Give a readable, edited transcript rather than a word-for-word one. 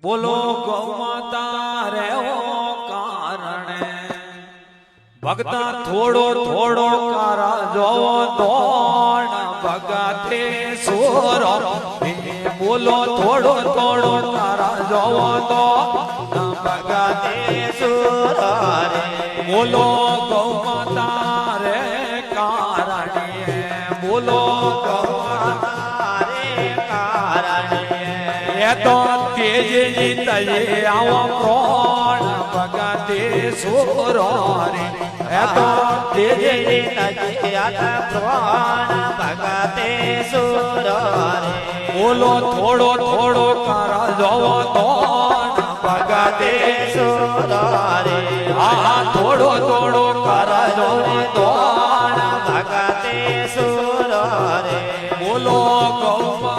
બોલો ગૌ માતા રે ઓ કારણે ભગતા થોડો થોડો કારા જોવો દોણ ભગતે સોરો બોલો થોડો થોડો કારા જોવો તો ભગતે સોરો રે બોલો ગૌ માતા રે કારણે બોલો ગૌ માતા રે કારણે એ તો તેજની તયે આવો પ્રાણ ભગતે સોરો રે એ તો તેજની તયે આતા પ્રાણ ભગતે સોરો રે બોલો થોડો થોડો કરા જોવો તો ભગતે સોરો રે આ થોડો થોડો કરા જોવો તો ભગતે સોરો રે બોલો ગૌ